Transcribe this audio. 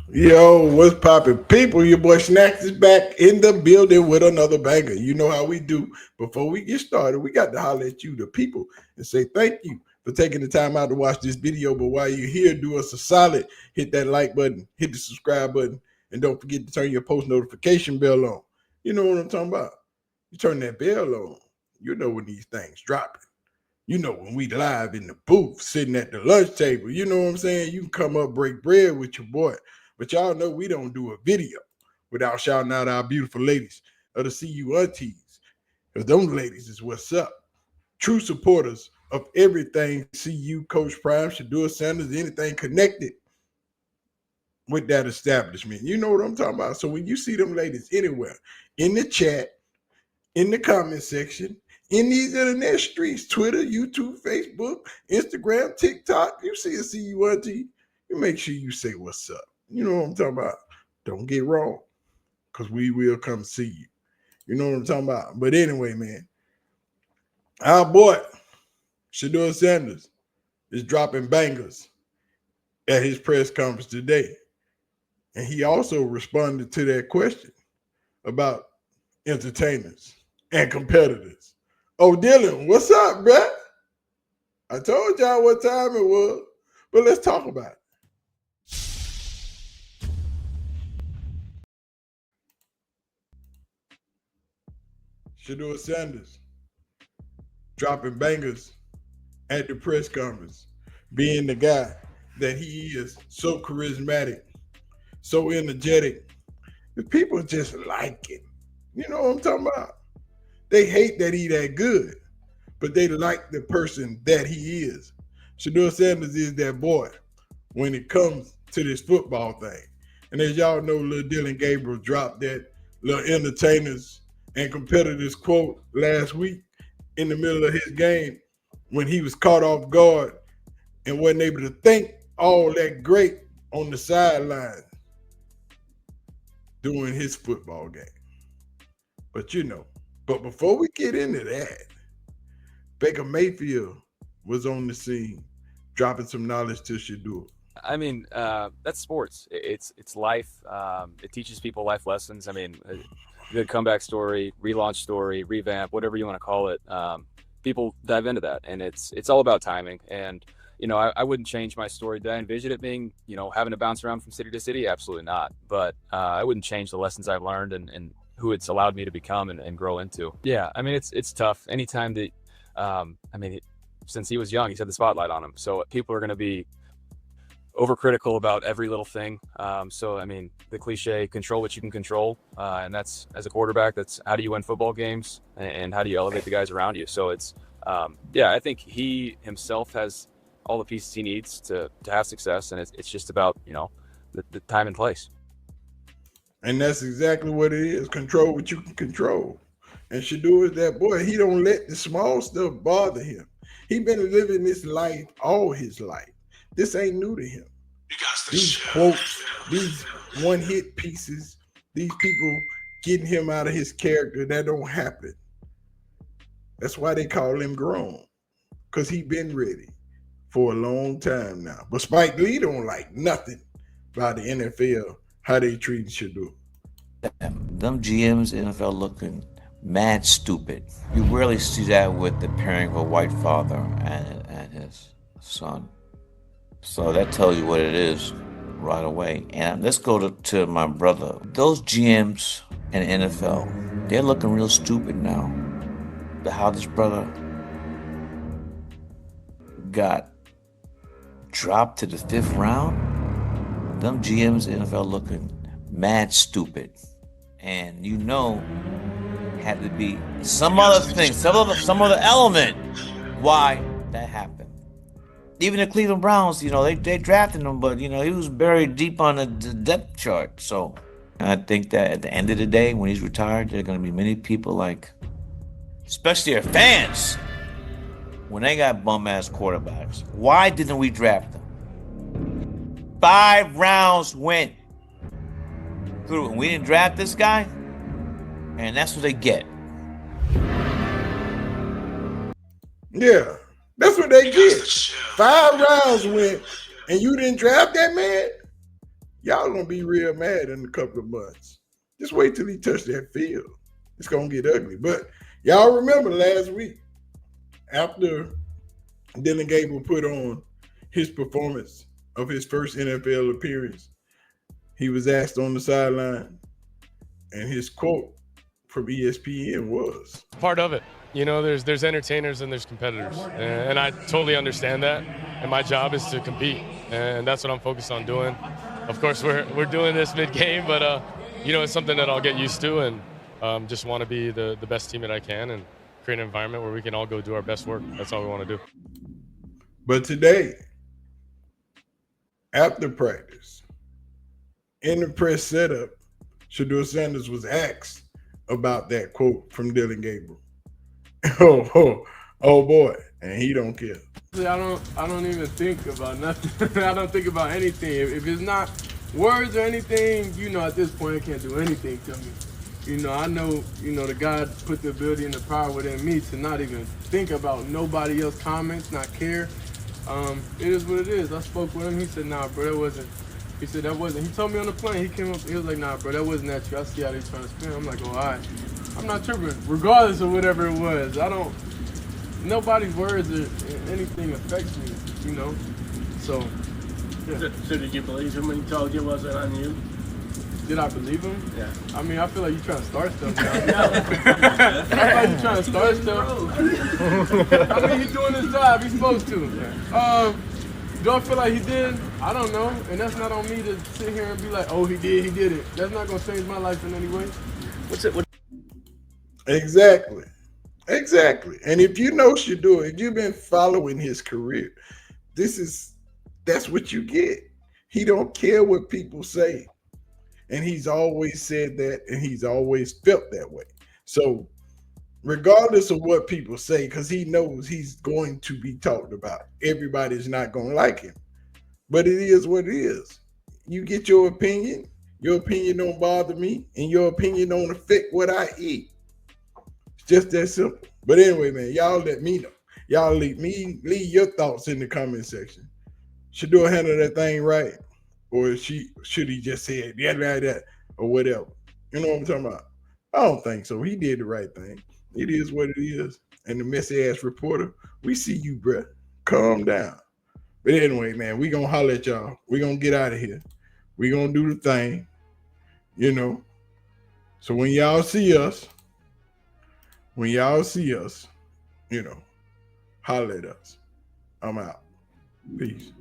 Yo, what's poppin'? People, your boy Snacks is back in the building with another banger. You know how we do. Before we get started, we got to holler at you, the people, and say thank you for taking the time out to watch this video. But while you're here, do us a solid. Hit that like button, hit the subscribe button, and don't forget to turn your post notification bell on. You know what I'm talking about. You turn that bell on, you know when these things dropping. You know, when we live in the booth, sitting at the lunch table, you know what I'm saying? You can come up, break bread with your boy. But y'all know we don't do a video without shouting out our beautiful ladies of the CU aunties. Because those ladies is what's up. True supporters of everything CU, Coach Prime, Shedeur Sanders, anything connected with that establishment. You know what I'm talking about? So when you see them ladies anywhere, in the chat, in the comment section, in these internet streets, Twitter, YouTube, Facebook, Instagram, TikTok, you see a CU auntie, you make sure you say what's up. You know what I'm talking about? Don't get wrong, because we will come see you. You know what I'm talking about? But anyway, man, our boy, Shadeur Sanders, is dropping bangers at his press conference today. And he also responded to that question about entertainers and competitors. Oh, Dillon, what's up, bruh? I told y'all what time it was, but let's talk about it. Shedeur Sanders dropping bangers at the press conference, being the guy that he is, so charismatic, so energetic. The people just like him. You know what I'm talking about? They hate that he that good, but they like the person that he is. Shedeur Sanders is that boy when it comes to this football thing. And as y'all know, little Dillon Gabriel dropped that little entertainers and competitors quote last week in the middle of his game when he was caught off guard and wasn't able to think all that great on the sideline during his football game. But but before we get into that, Baker Mayfield was on the scene dropping some knowledge to Shedeur. I mean, that's sports. It's life. It teaches people life lessons. I mean, a good comeback story, relaunch story, revamp, whatever you want to call it. People dive into that, and it's all about timing. And I wouldn't change my story. Did I envision it being, having to bounce around from city to city? Absolutely not. But I wouldn't change the lessons I've learned and who it's allowed me to become and grow into. Yeah, I mean, it's tough. Anytime that, since he was young, he's had the spotlight on him. So people are going to be overcritical about every little thing. So, I mean, the cliche, control what you can control. And that's, as a quarterback, that's how do you win football games and how do you elevate the guys around you? So it's, I think he himself has all the pieces he needs to have success. And it's just about, the time and place. And that's exactly what it is. Control what you can control. And Shedeur is that boy. He don't let the small stuff bother him. He been living this life all his life. This ain't new to him. These quotes, these one-hit pieces, these people getting him out of his character, that don't happen. That's why they call him grown, because he been ready for a long time now. But Spike Lee don't like nothing about the NFL, how they treat Shedeur. Them GMs in the NFL looking mad stupid. You rarely see that with the pairing of a white father and his son. So that tells you what it is right away. And let's go to my brother. Those GMs in the NFL, they're looking real stupid now. How this brother got dropped to the 5th round, them GMs in the NFL looking mad stupid. And had to be some other thing, some other element why that happened. Even the Cleveland Browns, they drafted him, but he was buried deep on the depth chart. So I think that at the end of the day, when he's retired, there are going to be many people like, especially their fans, when they got bum-ass quarterbacks. Why didn't we draft them? 5 rounds went through, and we didn't draft this guy, and that's what they get. Yeah, that's what they get. 5 rounds went, and you didn't draft that man? y'all gonna be real mad in a couple of months. Just wait till he touch that field. It's gonna get ugly. But y'all remember last week after Dillon Gabriel put on his performance of his first NFL appearance, he was asked on the sideline, and his quote from ESPN was, part of it. You know, there's entertainers and there's competitors, and I totally understand that. And my job is to compete, and that's what I'm focused on doing. Of course, we're doing this mid-game, but you know, it's something that I'll get used to, and just want to be the best team that I can and create an environment where we can all go do our best work. That's all we want to do. but today, after practice, in the press setup, Shedeur Sanders was asked about that quote from Dillon Gabriel. Oh boy, and he don't care. I don't even think about nothing. I don't think about anything. If it's not words or anything, you know, at this point, it can't do anything to me. You know, I know, you know, the God put the ability and the power within me to not even think about nobody else's comments, not care. It is what it is. I spoke with him. He said, nah, bro, that wasn't. He said, that wasn't. He told me on the plane. He came up. He was like, nah, bro, that wasn't at you. I see how they trying to spin. I'm like, oh, all right. I'm not tripping. Regardless of whatever it was, nobody's words or anything affects me, you know? So, yeah. So did you believe him when he told you it wasn't on you? Did I believe him? Yeah. I mean, I feel like you're trying to start stuff now. I feel like you're trying to start stuff. I mean, he's doing his job. He's supposed to. Do I feel like he did? I don't know. And that's not on me to sit here and be like, oh, he did it. That's not going to change my life in any way. Exactly. And if you know Shedeur, if you've been following his career, that's what you get. He don't care what people say. And he's always said that, and he's always felt that way. So regardless of what people say, because he knows he's going to be talked about, everybody's not going to like him. But it is what it is. You get your opinion don't bother me, and your opinion don't affect what I eat. It's just that simple. But anyway, man, y'all let me know. Y'all leave your thoughts in the comment section. Shedeur handle that thing right? Or should he just say it, yeah, like that, or whatever? You know what I'm talking about? I don't think so. He did the right thing. It is what it is. And the messy ass reporter, we see you, bruh. Calm down. But anyway, man, we gonna holler at y'all. We gonna get out of here. We gonna do the thing, you know. So when y'all see us, you know, holler at us. I'm out. Peace.